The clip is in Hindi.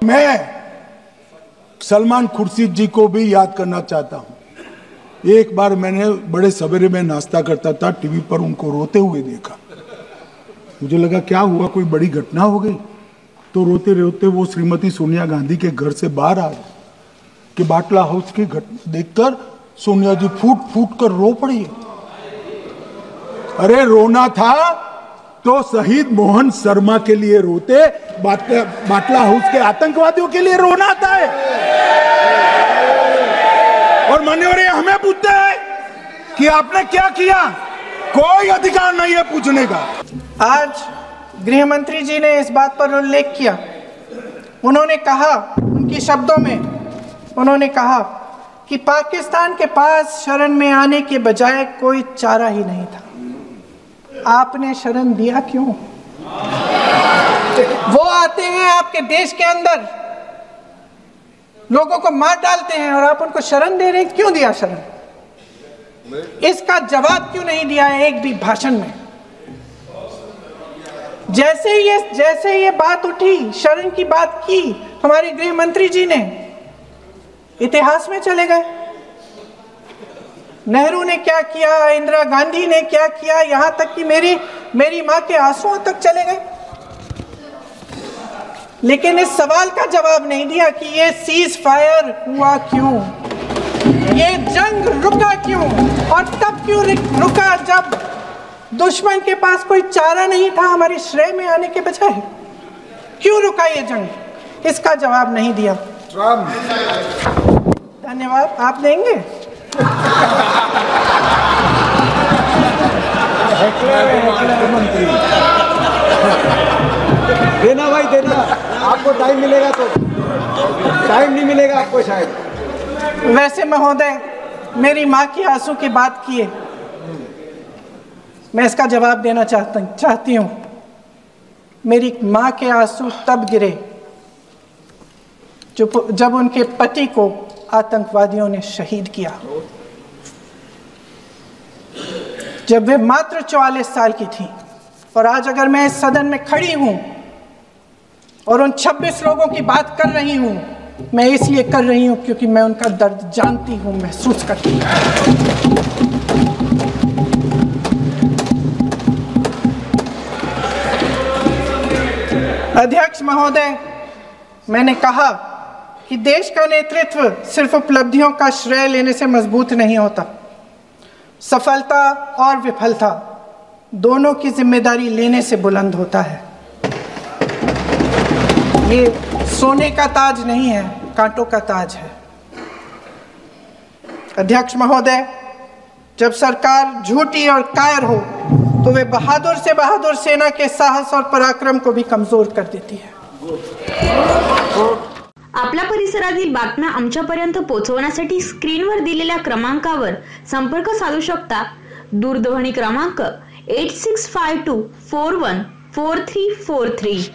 मैं सलमान खुर्शीद जी को भी याद करना चाहता हूं। एक बार मैंने बड़े सवेरे में नाश्ता करता था, टीवी पर उनको रोते हुए देखा। मुझे लगा क्या हुआ, कोई बड़ी घटना हो गई। तो रोते रोते वो श्रीमती सोनिया गांधी के घर से बाहर आए कि बाटला हाउस की घटना देखकर सोनिया जी फूट फूट कर रो पड़ी। अरे रोना था तो शहीद मोहन शर्मा के लिए रोते, बाटला हाउस के आतंकवादियों के लिए रोना आता है। और मान्यवर हमें पूछते हैं कि आपने क्या किया, कोई अधिकार नहीं है पूछने का। आज गृह मंत्री जी ने इस बात पर उल्लेख किया। उन्होंने कहा, उनके शब्दों में उन्होंने कहा कि पाकिस्तान के पास शरण में आने के बजाय कोई चारा ही नहीं था। आपने शरण दिया क्यों? वो आते हैं आपके देश के अंदर, लोगों को मार डालते हैं और आप उनको शरण दे रहे हैं। क्यों दिया शरण? इसका जवाब क्यों नहीं दिया एक भी भाषण में? जैसे ये बात उठी, शरण की बात की हमारे गृह मंत्री जी ने, इतिहास में चले गए। नेहरू ने क्या किया, इंदिरा गांधी ने क्या किया, यहां तक कि मेरी मां के आंसुओं तक चले गए। लेकिन इस सवाल का जवाब नहीं दिया कि ये सीज फायर हुआ क्यों, ये जंग रुका क्यों, और तब क्यों रुका जब दुश्मन के पास कोई चारा नहीं था हमारी श्रेय में आने के बजाय। क्यों रुका ये जंग, इसका जवाब नहीं दिया। धन्यवाद, आप देंगे? देना भाई देना, आपको टाइम मिलेगा तो। टाइम नहीं मिलेगा आपको शायद। वैसे महोदय, मेरी माँ की आंसू की बात किए, मैं इसका जवाब देना चाहती हूँ। मेरी माँ के आंसू तब गिरे जब उनके पति को आतंकवादियों ने शहीद किया, जब वे मात्र 44 साल की थी। और आज अगर मैं इस सदन में खड़ी हूं और उन 26 लोगों की बात कर रही हूं, मैं इसलिए कर रही हूं क्योंकि मैं उनका दर्द जानती हूं, महसूस करती हूं। अध्यक्ष महोदय, मैंने कहा कि देश का नेतृत्व सिर्फ उपलब्धियों का श्रेय लेने से मजबूत नहीं होता। सफलता और विफलता दोनों की जिम्मेदारी लेने से बुलंद होता है। ये सोने का ताज नहीं है, कांटों का ताज है। अध्यक्ष महोदय, जब सरकार झूठी और कायर हो तो वे बहादुर से बहादुर सेना के साहस और पराक्रम को भी कमजोर कर देती है। आपल्या परिसरातील बातम्या आमच्यापर्यंत पोहोचवण्यासाठी स्क्रीनवर दिलेल्या क्रमांकावर संपर्क साधू शकता। दूरध्वनी क्रमांक 8652414343।